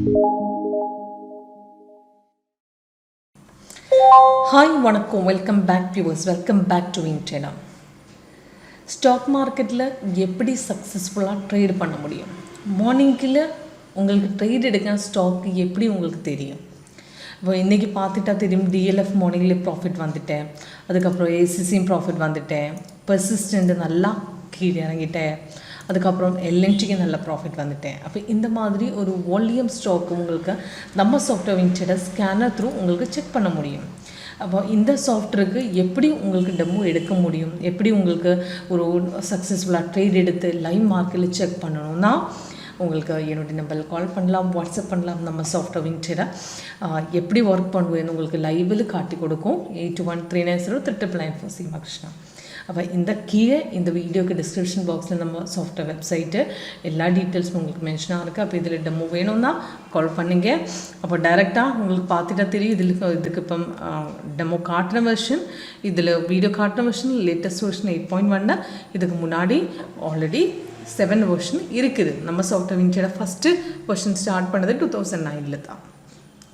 Hi, வணக்கம். Welcome back viewers. Welcome back to WinTrader. Stock மார்க்கெட்டில் எப்படி சக்ஸஸ்ஃபுல்லாக ட்ரேட் பண்ண முடியும்? மார்னிங்கில் உங்களுக்கு ட்ரேட் எடுக்க ஸ்டாக் எப்படி உங்களுக்கு தெரியும்? இப்போ இன்றைக்கி பார்த்துட்டா தெரியும், டிஎல்எஃப் மார்னிங்கில் ப்ராஃபிட் வந்துட்டேன், அதுக்கப்புறம் ஏசிசியும் ப்ராஃபிட் வந்துட்டேன், பெர்சிஸ்டன்ட் நல்லா கீழே இறங்கிட்டேன், அதுக்கப்புறம் எல்என்டிக்கு நல்ல ப்ராஃபிட் வந்துட்டேன். அப்போ இந்த மாதிரி ஒரு வால்யூம் ஸ்டாக் உங்களுக்கு நம்ம சாஃப்ட்வேர் WinTrader ஸ்கேனர் த்ரூ உங்களுக்கு செக் பண்ண முடியும். அப்போ இந்த சாஃப்ட்வேருக்கு எப்படி உங்களுக்கு டெமோ எடுக்க முடியும், எப்படி உங்களுக்கு ஒரு சக்ஸஸ்ஃபுல்லாக ட்ரேட் எடுத்து லைவ் மார்க்கெட்டில் செக் பண்ணணும்னா உங்களுக்கு என்னுடைய நம்பரில் கால் பண்ணலாம், வாட்ஸ்அப் பண்ணலாம். நம்ம சாஃப்ட்வேர் WinTrader எப்படி ஒர்க் பண்ணுவேன்னு உங்களுக்கு லைவில் காட்டி கொடுக்கும். 8139039994 சீமா கிருஷ்ணா. அப்போ இந்த கீழே இந்த வீடியோக்கு டிஸ்கிரிப்ஷன் பாக்ஸில் நம்ம சாஃப்ட்வேர் வெப்சைட்டு எல்லா டீட்டெயில்ஸும் உங்களுக்கு மென்ஷனாக இருக்குது. அப்போ இதில் டெமோ வேணும்னா கால் பண்ணிங்க. அப்போ டைரெக்டாக உங்களுக்கு பார்த்துட்டா தெரியும். இதுக்கு இப்போ டெமோ காட்டுற வெர்ஷன், இதில் வீடியோ காட்டுற வெர்ஷன் லேட்டஸ்ட் வெர்ஷன் 8.1. இதுக்கு முன்னாடி ஆல்ரெடி 7 வெர்ஷன் இருக்குது. நம்ம software WinTrader first version start பண்ணது 2009 தான்.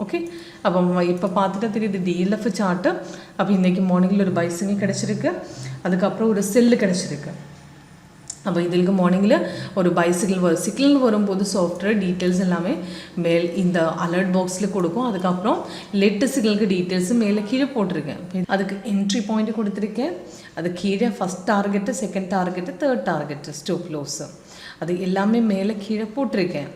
ஓகே, அப்போ இப்போ பார்த்துட்டா தெரியுது டிஎல்எஃப் சார்ட்டு. அப்போ இன்றைக்கி மார்னிங்கில் ஒரு பைசிங்க கிடச்சிருக்கு, அதுக்கப்புறம் ஒரு செல்லு கிடச்சிருக்கு. அப்போ இதுக்கு மார்னிங்கில் ஒரு சிக்னல் வரும்போது சாஃப்ட்வேர் டீட்டெயில்ஸ் எல்லாமே மேல் இந்த அலர்ட் பாக்ஸில் கொடுக்கும். அதுக்கப்புறம் லேட்டஸ்ட் சிக்னலுக்கு டீட்டெயில்ஸு மேலே கீழே போட்டிருக்கேன். அதுக்கு என்ட்ரி பாயிண்ட் கொடுத்துருக்கேன். அது கீழே first target, second target, third target, stop loss அது எல்லாமே மேலே கீழே போட்டிருக்கேன்.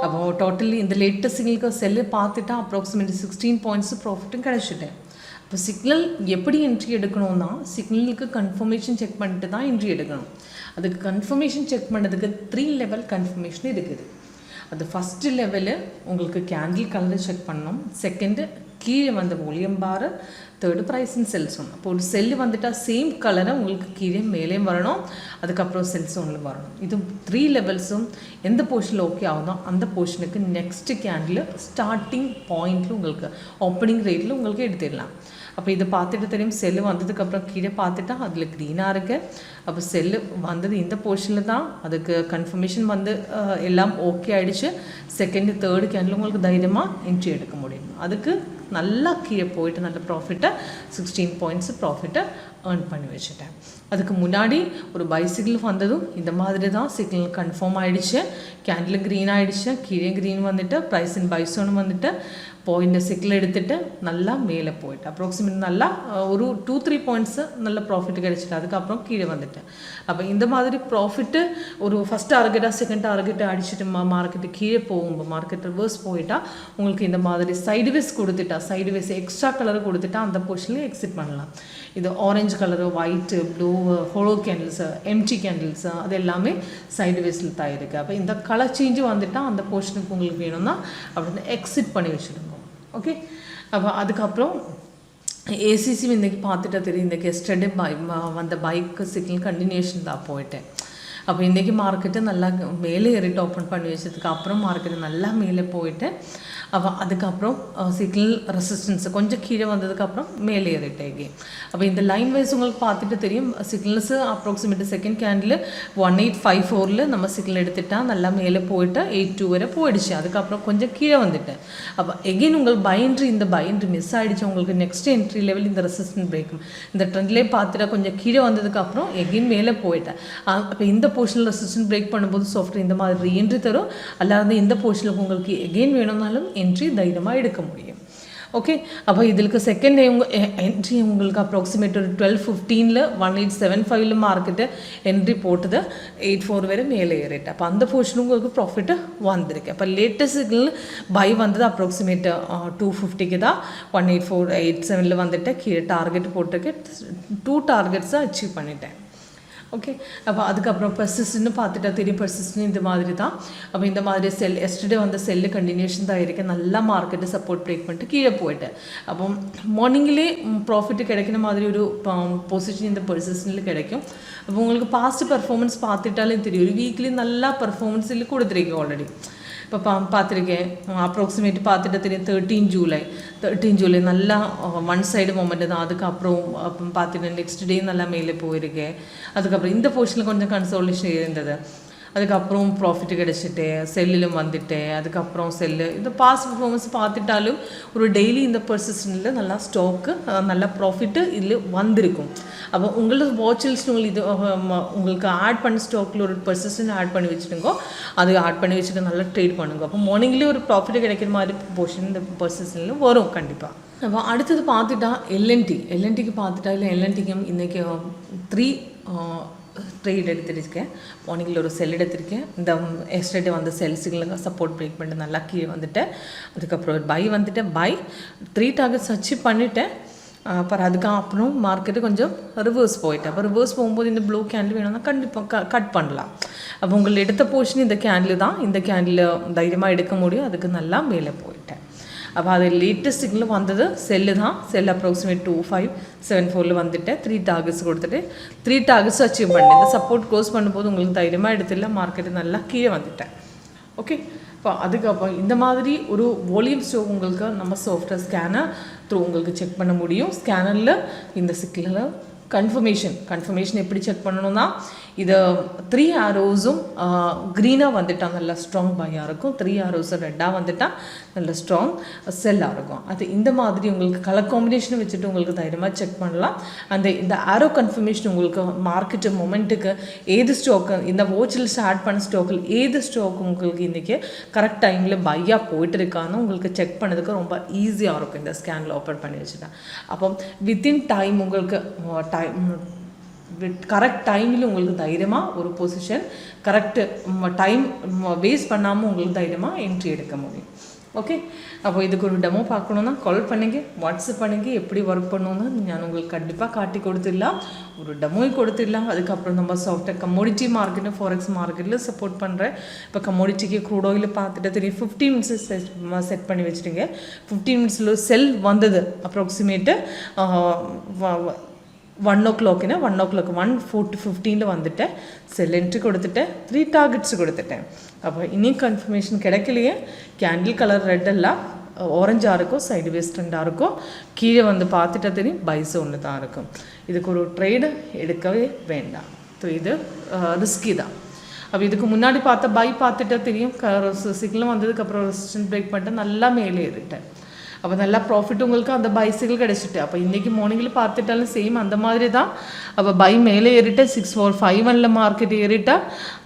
அப்போ டோட்டலி இந்த லேட்டஸ்ட் சிக்னலுக்கு செல்லு பார்த்துட்டா அப்ராக்சிமேட்லி 16 பாயிண்ட்ஸ் ப்ராஃபிட்டும் கிடச்சிட்டேன். இப்போ சிக்னல் எப்படி என்ட்ரி எடுக்கணும்னா சிக்னலுக்கு கன்ஃபர்மேஷன் செக் பண்ணிட்டு தான் என்ட்ரி எடுக்கணும். அதுக்கு கன்ஃபர்மேஷன் செக் பண்ணதுக்கு 3 லெவல் கன்ஃபர்மேஷன் இருக்குது. அது ஃபஸ்ட்டு லெவலு உங்களுக்கு கேண்டில் கலர் செக் பண்ணணும், செகண்டு கீழே வந்த volume bar, third price and sell zone. அப்போ ஒரு செல்லு வந்துட்டால் சேம் கலரை உங்களுக்கு கீழே மேலேயும் வரணும், அதுக்கப்புறம் செல் சோனில் வரணும். இது 3 லெவல்ஸும் எந்த போர்ஷனில் ஓகே ஆகுதோ அந்த போர்ஷனுக்கு நெக்ஸ்ட்டு கேண்டில் ஸ்டார்டிங் பாயிண்டில் உங்களுக்கு ஓப்பனிங் ரேட்டில் உங்களுக்கு எடுத்துடலாம். அப்போ இதை பார்த்துட்டு தெரியும், செல்லு வந்ததுக்கப்புறம் கீழே பார்த்துட்டா அதில் க்ரீனாக இருக்குது. அப்போ செல்லு வந்தது இந்த போர்ஷனில் தான், அதுக்கு கன்ஃபர்மேஷன் வந்து எல்லாம் ஓகே ஆகிடுச்சு. செகண்டு தேர்டு கேண்டில் உங்களுக்கு தைரியமாக என்ட்ரி எடுக்க முடியும். அதுக்கு நல்லா கீழே போயிட்டு நல்ல ப்ராஃபிட்டை 16 பாயிண்ட்ஸ் ப்ராஃபிட்டை ஏர்ன் பண்ணி வச்சுட்டேன். அதுக்கு முன்னாடி ஒரு பைசிக்கிள் வந்ததும் இந்த மாதிரி தான் சிக்னல் கன்ஃபார்ம் ஆகிடுச்சு. கேண்டில் க்ரீன் ஆகிடுச்சு, கீழே க்ரீன் வந்துட்டு ப்ரைஸ் இன் பைசோன்னு வந்துட்டு பாயிண்ட் சிக்னல் எடுத்துகிட்டு நல்லா மேலே போயிட்டு அப்ராக்சிமேட் நல்லா ஒரு 2-3 பாயிண்ட்ஸு நல்ல ப்ராஃபிட் கிடச்சிட்டு அதுக்கப்புறம் கீழே வந்துட்டேன். அப்போ இந்த மாதிரி ப்ராஃபிட்டு ஒரு ஃபஸ்ட் டார்கெட்டாக செகண்ட் டார்கெட்டை அடிச்சுட்டு மார்க்கெட்டு கீழே போகும்போது மார்க்கெட் ரிவர்ஸ் போயிட்டால் உங்களுக்கு இந்த மாதிரி சைடுவேஸ் கொடுத்துட்டா, சைடுவேஸ் எக்ஸ்ட்ரா கலர் கொடுத்துட்டா அந்த போர்ஷனில் எக்ஸிட் பண்ணலாம். இது orange colour, white, blue, hollow candles, empty candles அது எல்லாமே சைடுவேஸில் தான் இருக்குது. அப்போ இந்த கலர் சேஞ்சு வந்துட்டால் அந்த போர்ஷனுக்கு உங்களுக்கு வேணும்னா அப்படின்னு எக்ஸிட் பண்ணி வச்சுடுங்க. ஓகே, அப்போ அதுக்கப்புறம் ஏசிசி இன்றைக்கி பார்த்துட்டா தெரியும், இன்றைக்கி எஸ்டர்டே வந்த பைக்கு சிக்னல் கண்டினியூஷன் தான் போயிட்டேன். அப்போ இன்றைக்கி மார்க்கெட்டு நல்லா மேலே ஏறிட்டு ஓப்பன் பண்ணி வச்சதுக்கு அப்புறம் மார்க்கெட்டு நல்லா மேலே போயிட்டு அப்போ அதுக்கப்புறம் சிக்னல் ரெசிஸ்டன்ஸ் கொஞ்சம் கீழே வந்ததுக்கப்புறம் மேலே ஏறிட்டேங்க. அப்போ இந்த லைன் வைஸ் உங்களுக்கு பார்த்துட்டு தெரியும், சிக்னல்ஸு அப்ராக்சிமேட்டு செகண்ட் கேண்டில் 1854 நம்ம சிக்னல் எடுத்துட்டால் நல்லா மேலே போயிட்டு 82 வரை போயிடுச்சு. அதுக்கப்புறம் கொஞ்சம் கீழே வந்துட்டேன். அப்போ எகெயின் உங்களுக்கு இந்த பைண்ட்ரி மிஸ் ஆகிடுச்சு. உங்களுக்கு நெக்ஸ்ட் என்ட்ரி லெவல் இந்த ரெசிஸ்டன்ஸ் பிரேக்கும் இந்த ட்ரெண்ட்லேயே பார்த்துட்டா கொஞ்சம் கீழே வந்ததுக்கப்புறம் எகெயின் மேலே போயிட்டேன். அப்போ இந்த போர்ஷனில் ரெசிஸ்டன்ஸ் பிரேக் பண்ணும்போது சாஃப்ட்வேர் இந்த மாதிரி என்ட்ரி தரும். அல்லாத இந்த போர்ஷனில் உங்களுக்கு எகெயின் வேணும்னாலும் என்ட்ரி தைரியமாக எடுக்க முடியும். ஓகே, அப்போ இதுக்கு செகண்ட் என்ட்ரி உங்களுக்கு அப்ராக்சிமேட் ஒரு 12:15 1875 மார்க்கெட்டு என்ட்ரி போட்டது 84 வரை மேலே ஏறிட்டு. அப்போ அந்த போர்ஷனும் உங்களுக்கு ப்ராஃபிட்டு வந்திருக்கு. அப்போ லேட்டஸ்ட் சிக்னல் பை வந்தது அப்ராக்சிமேட் 250 தான் 18,487 வந்துட்டு கீழே டார்கெட் போட்டிருக்கு. 2 டார்கெட்ஸை அச்சீவ் பண்ணிட்டேன். ஓகே, அப்போ அதுக்கப்புறம் பெர்சிஸ்டன்ட்னு பார்த்துட்டா தெரியும், பெர்சிஸ்டன்ட் இந்த மாதிரி தான். அப்போ இந்த மாதிரி எஸ்டர்டே வந்த செல்லு கண்டினியூஷன் தான் இருக்குது. நல்லா மார்க்கெட்டு சப்போர்ட் பிரேக் பண்ணிட்டு கீழே போயிட்டேன். அப்போ மார்னிங்கிலே ப்ராஃபிட்டு கிடைக்கிற மாதிரி ஒரு பொசிஷன் இந்த பெர்சிஸ்டன்ட்டில் கிடைக்கும். அப்போ உங்களுக்கு பாஸ்ட் பர்ஃபார்மன்ஸ் பார்த்துட்டாலே தெரியும், ஒரு வீக்லி நல்லா பர்ஃபார்மன்ஸில் கொடுத்துருக்கேன் ஆல்ரெடி. இப்போ பார்த்துருக்கேன் அப்ராக்சிமேட் பார்த்துட்டு தெரியும் 13 ஜூலை நல்லா ஒன் சைடு மூமெண்ட்டு தான். அதுக்கப்புறம் பார்த்துட்டு நெக்ஸ்ட் டே நல்லா மேலே போயிருக்கேன். அதுக்கப்புறம் இந்த போர்ஷனில் கொஞ்சம் கன்சோலேஷன் இருந்தது. அதுக்கப்புறம் ப்ராஃபிட் கிடைச்சிட்டு செல்லிலும் வந்துட்டு அதுக்கப்புறம் செல்லு இந்த பாஸ்ட் பர்ஃபார்மன்ஸ் பார்த்துட்டாலும் ஒரு டெய்லி இந்த பர்சிஸ்டன்ட்டில் நல்லா ஸ்டாக்கு நல்லா ப்ராஃபிட்டு இதில் வந்திருக்கும். அப்போ உங்களுக்கு வாட்சில்ஸ் இது உங்களுக்கு ஆட் பண்ண ஸ்டாக்கில் ஒரு பர்சிஸ்டன்ட் ஆட் பண்ணி வச்சுட்டுங்கோ, அது ஆட் பண்ணி வச்சுட்டு நல்லா ட்ரேட் பண்ணுங்க. அப்போ மார்னிங்லேயே ஒரு ப்ராஃபிட் கிடைக்கிற மாதிரி போர்ஷன் இந்த பர்சிஸ்டன்ட்டில் வரும் கண்டிப்பாக. அப்போ அடுத்தது பார்த்துட்டா எல்என்டிக்கு பார்த்துட்டா இல்லை எல்என்டிக்கும் இன்றைக்கி 3 ட்ரேட் எடுத்துருக்கேன். மார்னிங்கில் ஒரு செல் எடுத்திருக்கேன். இந்த எஸ்டர்டே வந்து செல்ஸுகளுக்கு சப்போர்ட் பிரேக் பண்ணிட்டு நல்லா கீழே வந்துட்டேன். அதுக்கப்புறம் ஒரு பை வந்துட்டேன். பை 3 டார்கெட்ஸ் அச்சீவ் பண்ணிவிட்டேன். அப்புறம் அதுக்கப்புறம் மார்க்கெட்டு கொஞ்சம் ரிவர்ஸ் போயிட்டேன். அப்போ ரிவர்ஸ் போகும்போது இந்த ப்ளூ கேண்டில் வேணும்னா கண்டிப்பாக கட் பண்ணலாம். அப்போ உங்களுக்கு எடுத்த போர்ஷன் இந்த கேண்டில் தான். இந்த கேண்டில் தைரியமாக எடுக்க முடியும். அதுக்கு நல்லா மேலே போயிட்டேன். அப்போ அது லேட்டஸ்ட் சிக்னல் வந்தது செல்லு தான். செல் அப்ராக்சிமேட் 2574 வந்துட்டேன். 3 டார்கெட்ஸ் கொடுத்துட்டு 3 டார்கெட்ஸ் அச்சீவ் பண்ணேன். இந்த சப்போர்ட் க்ளோஸ் பண்ணும்போது உங்களுக்கு தைரியமாக எடுத்துல மார்க்கெட்டு நல்லா கீழே வந்துட்டேன். ஓகே, இப்போ அதுக்கப்புறம் இந்த மாதிரி ஒரு வால்யூம் ஸ்டாக் உங்களுக்கு நம்ம சாஃப்ட்வேர் ஸ்கேனர் த்ரூ உங்களுக்கு செக் பண்ண முடியும். ஸ்கேனரில் இந்த சிக்கலில் கன்ஃபர்மேஷன் எப்படி செக் பண்ணணும்னா இது 3 ஆரோஸும் க்ரீனாக வந்துட்டால் நல்லா ஸ்ட்ராங் பையாக இருக்கும். 3 ஆரோஸும் ரெட்டாக வந்துட்டால் நல்ல ஸ்ட்ராங் செல்லாக இருக்கும். அது இந்த மாதிரி உங்களுக்கு கலர் காம்பினேஷனை வச்சுட்டு உங்களுக்கு தைரியமாக செக் பண்ணலாம். இந்த ஆரோ கன்ஃபர்மேஷன் உங்களுக்கு மார்க்கெட்டு மொமெண்ட்டுக்கு ஏது ஸ்டாக்கு இந்த வாட்சில் ஆட் பண்ண ஸ்டாக்கில் ஏது ஸ்டாக் உங்களுக்கு இன்றைக்கி கரெக்ட் டைமில் பையாக போயிட்டு இருக்கான்னு உங்களுக்கு செக் பண்ணதுக்கு ரொம்ப ஈஸியாக இருக்கும் இந்த ஸ்கேனில் ஓப்பன் பண்ணி வச்சுட்டேன். அப்போ வித்தின் டைம் உங்களுக்கு கரெக்ட் டைமில் உங்களுக்கு தைரியமாக ஒரு பொசிஷன் கரெக்டு டைம் வேஸ்ட் பண்ணாமல் உங்களுக்கு தைரியமாக என்ட்ரி எடுக்க முடியும். ஓகே, அப்போ இதுக்கு ஒரு டெமோ பார்க்கணுன்னா கால் பண்ணுங்க, வாட்ஸ்அப் பண்ணுங்க. எப்படி ஒர்க் பண்ணணும்னு நான் உங்களுக்கு கண்டிப்பாக காட்டி கொடுத்துடலாம், ஒரு டெமோ கொடுத்துடலாம். அதுக்கப்புறம் நம்ம சாஃப்ட்வேர் கமோடிட்டி மார்க்கெட்டு ஃபாரெக்ஸ் மார்க்கெட்டில் சப்போர்ட் பண்ணுறேன். இப்போ கமோடிட்டிக்கு க்ரூட் ஆயில் பார்த்துட்டு தெரியும் 15 மினிட்ஸ் செட் பண்ணி வச்சுட்டுங்க. 15 மினிட்ஸில் செல் வந்தது அப்ராக்சிமேட்டு 1 o'clock 1:15 வந்துட்டேன். செல் என்ட்ரி கொடுத்துட்டேன். 3 டார்கெட்ஸ் கொடுத்துட்டேன். அப்போ இன்னும் கன்ஃபர்மேஷன் கிடைக்கலையே. கேண்டில் கலர் ரெட் எல்லாம் ஆரஞ்சாக இருக்கும், சைடு வேஸ்ட் ரெண்டாக இருக்கும். கீழே வந்து பார்த்துட்டா தெரியும் பைஸ் ஒன்று தான் இருக்கும். இதுக்கு ஒரு ட்ரேடு எடுக்கவே வேண்டாம். ஸோ இது ரிஸ்கி தான். அப்போ இதுக்கு முன்னாடி பை பார்த்துட்டா தெரியும் சிக்னல் வந்ததுக்கப்புறம் ரெசிஸ்டன்ஸ் பிரேக் பண்ணிட்டு நல்லா மேலே ஏறிட்டேன். அப்போ நல்லா ப்ராஃபிட் உங்களுக்கு அந்த பைசிக்கிள் கிடச்சிட்டு. அப்போ இன்றைக்கி மார்னிங்கில் பார்த்துட்டாலும் சேம் அந்த மாதிரி தான். அப்போ பை மேலே ஏறிட்டேன். 6451 மார்க்கெட் ஏறிட்டா.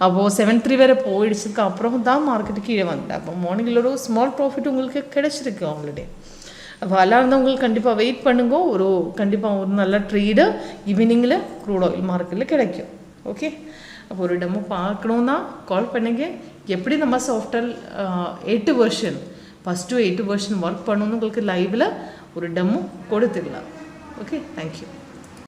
அப்போது 73 வரை போயிடுச்சதுக்கு அப்புறம் தான் மார்க்கெட்டு கீழே வந்தேன். அப்போ மார்னிங்கில் ஒரு ஸ்மால் ப்ராஃபிட் உங்களுக்கு கிடச்சிருக்கு ஆல்ரெடி. அப்போ எல்லாம் இருந்தால் உங்களுக்கு கண்டிப்பாக வெயிட் பண்ணுங்க. கண்டிப்பாக ஒரு நல்ல ட்ரேடு ஈவினிங்கில் க்ரூட் ஆயில் மார்க்கெட்டில் கிடைக்கும். ஓகே, அப்போ ஒரு டெமோ பார்க்கணுன்னா கால் பண்ணுங்க. எப்படி நம்ம software 8 version first 8 version work பண்ணணுன்னு உங்களுக்கு லைவில் ஒரு டெமோ கொடுத்துடலாம். Okay, thank you.